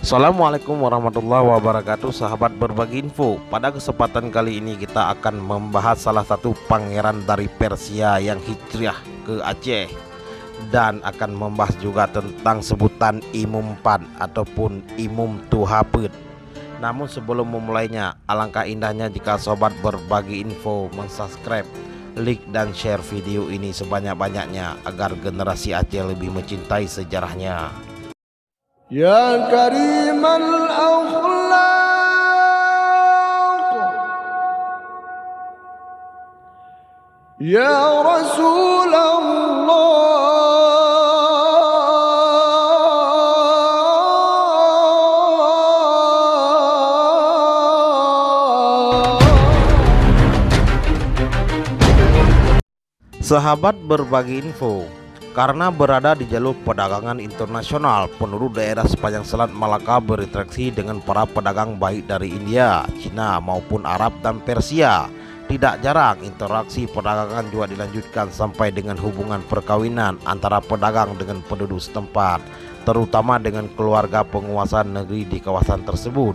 Assalamualaikum warahmatullahi wabarakatuh, sahabat berbagi info. Pada kesempatan kali ini kita akan membahas salah satu pangeran dari Persia yang hijrah ke Aceh, dan akan membahas juga tentang sebutan Imum Pan ataupun Imum Tuhaput. Namun sebelum memulainya, alangkah indahnya jika sobat berbagi info mensubscribe, like dan share video ini sebanyak-banyaknya agar generasi Aceh lebih mencintai sejarahnya. Ya karimal akhlaq, ya Rasulullah, Sahabat berbagi info, karena berada di jalur perdagangan internasional, penduduk daerah sepanjang Selat Malaka berinteraksi dengan para pedagang baik dari India, Cina maupun Arab dan Persia. Tidak jarang interaksi perdagangan juga dilanjutkan sampai dengan hubungan perkawinan antara pedagang dengan penduduk setempat, terutama dengan keluarga penguasa negeri di kawasan tersebut.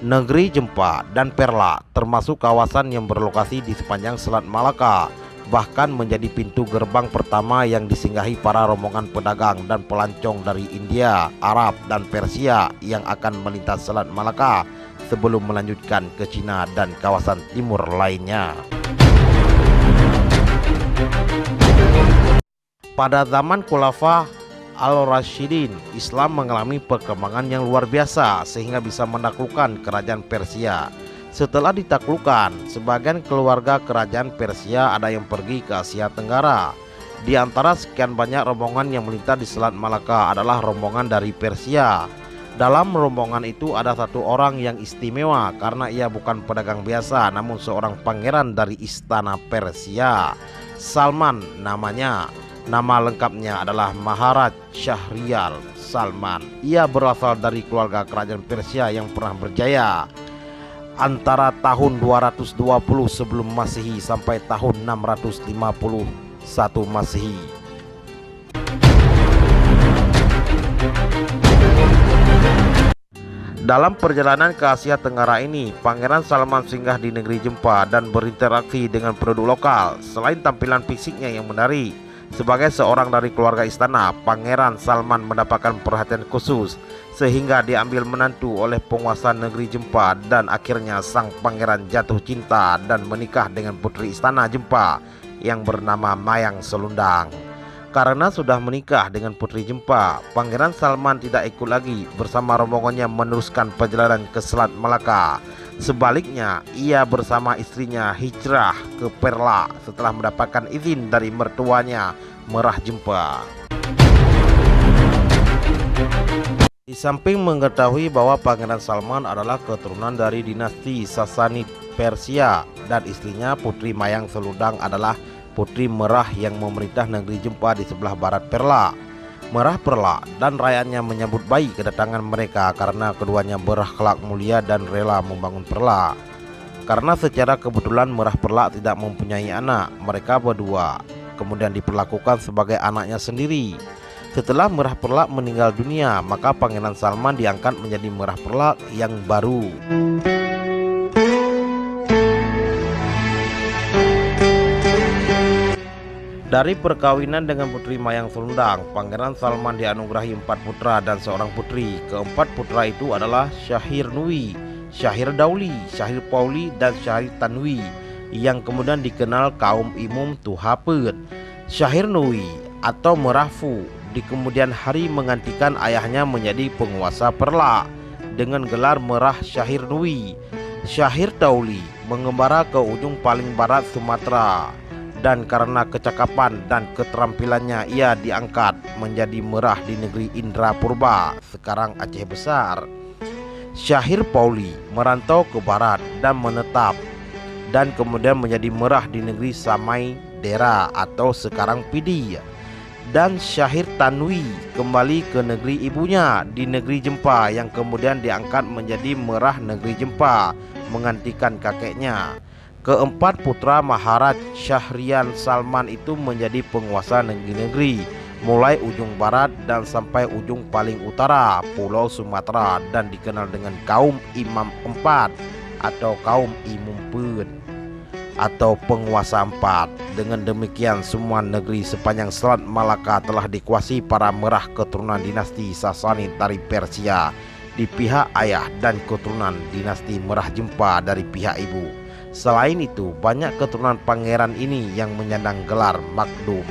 Negeri Jempa dan Perla termasuk kawasan yang berlokasi di sepanjang Selat Malaka, bahkan menjadi pintu gerbang pertama yang disinggahi para rombongan pedagang dan pelancong dari India, Arab, dan Persia yang akan melintas Selat Malaka sebelum melanjutkan ke Cina dan kawasan timur lainnya. Pada zaman Khulafa Al-Rasyidin, Islam mengalami perkembangan yang luar biasa sehingga bisa menaklukkan kerajaan Persia. Setelah ditaklukkan, sebagian keluarga kerajaan Persia ada yang pergi ke Asia Tenggara. Di antara sekian banyak rombongan yang melintas di Selat Malaka adalah rombongan dari Persia. Dalam rombongan itu ada satu orang yang istimewa karena ia bukan pedagang biasa, namun seorang pangeran dari istana Persia. Salman namanya. Nama lengkapnya adalah Maharaj Syahrial Salman. Ia berasal dari keluarga kerajaan Persia yang pernah berjaya antara tahun 220 sebelum Masehi sampai tahun 651 Masehi. Dalam perjalanan ke Asia Tenggara ini, Pangeran Salman singgah di negeri Jempa dan berinteraksi dengan penduduk lokal. Selain tampilan fisiknya yang menarik, sebagai seorang dari keluarga istana, Pangeran Salman mendapatkan perhatian khusus sehingga diambil menantu oleh penguasa negeri Jempa, dan akhirnya sang pangeran jatuh cinta dan menikah dengan putri istana Jempa yang bernama Mayang Selundang. Karena sudah menikah dengan putri Jempa, Pangeran Salman tidak ikut lagi bersama rombongannya meneruskan perjalanan ke Selat Malaka. Sebaliknya, ia bersama istrinya hijrah ke Perla setelah mendapatkan izin dari mertuanya Merah Jempa. Di samping mengetahui bahwa Pangeran Salman adalah keturunan dari dinasti Sasani Persia dan istrinya Putri Mayang Selundang adalah putri Merah yang memerintah negeri Jempa di sebelah barat Perla. Merah Perla dan rakyatnya menyambut baik kedatangan mereka karena keduanya berakhlak mulia dan rela membangun Perla. Karena secara kebetulan Merah Perla tidak mempunyai anak, mereka berdua kemudian diperlakukan sebagai anaknya sendiri. Setelah Merah Perla meninggal dunia, maka Pangeran Salman diangkat menjadi Merah Perla yang baru. Dari perkawinan dengan Putri Mayang Selundang, Pangeran Salman dianugerahi 4 putra dan seorang putri. Keempat putra itu adalah Syahir Nui, Syahir Dauli, Syahir Pauli, dan Syahir Tanwi, yang kemudian dikenal kaum Imum Tuhaput. Syahir Nui atau Merafu di kemudian hari menggantikan ayahnya menjadi penguasa Perla dengan gelar Merah Syahir Nui. Syahir Dauli mengembara ke ujung paling barat Sumatera, dan karena kecakapan dan keterampilannya ia diangkat menjadi Merah di negeri Indra Purba, sekarang Aceh Besar. Syahir Pauli merantau ke barat dan menetap, dan kemudian menjadi Merah di negeri Samai Dera atau sekarang Pidi. Dan Syahir Tanwi kembali ke negeri ibunya di negeri Jempa, yang kemudian diangkat menjadi Merah negeri Jempa menggantikan kakeknya. Keempat putra Maharaj Syahrian Salman itu menjadi penguasa negeri-negeri, mulai ujung barat dan sampai ujung paling utara Pulau Sumatera, dan dikenal dengan kaum Imam Empat atau kaum Imumpun atau penguasa empat. Dengan demikian semua negeri sepanjang Selat Malaka telah dikuasai para merah keturunan dinasti Sasani dari Persia di pihak ayah dan keturunan dinasti Merah Jempa dari pihak ibu. Selain itu, banyak keturunan pangeran ini yang menyandang gelar Makdum.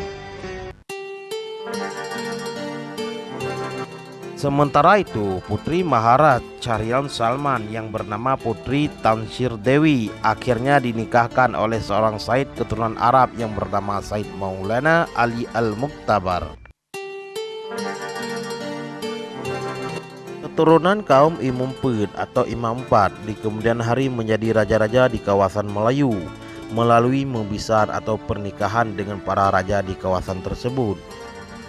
Sementara itu, putri Maharaj Syahrian Salman yang bernama Putri Tansir Dewi akhirnya dinikahkan oleh seorang Said keturunan Arab yang bernama Said Maulana Ali Al-Muqtabar. Keturunan kaum Imumpun atau Imam Empat di kemudian hari menjadi raja-raja di kawasan Melayu melalui membesar atau pernikahan dengan para raja di kawasan tersebut.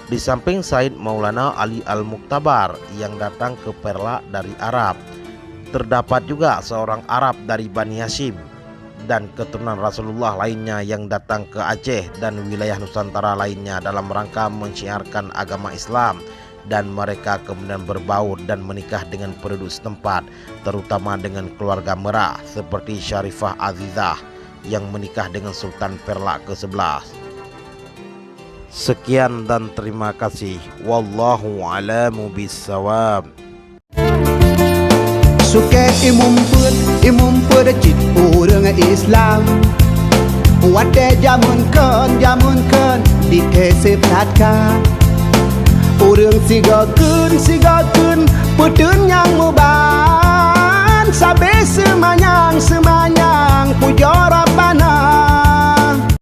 Di samping Said Maulana Ali Al-Muqtabar yang datang ke Perla dari Arab, terdapat juga seorang Arab dari Bani Hashim dan keturunan Rasulullah lainnya yang datang ke Aceh dan wilayah Nusantara lainnya dalam rangka menyiarkan agama Islam, dan mereka kemudian berbaur dan menikah dengan penduduk setempat, terutama dengan keluarga Merah seperti Syarifah Azizah yang menikah dengan Sultan Perla ke-11. Sekian dan terima kasih. Wallahu a'lamu bissawab. Suke imumpun cit urang Islam. Wate jamunkan dikesip tatkan. Urang sigakeun putun yang muban. Sabe semanyang puja Rabbana.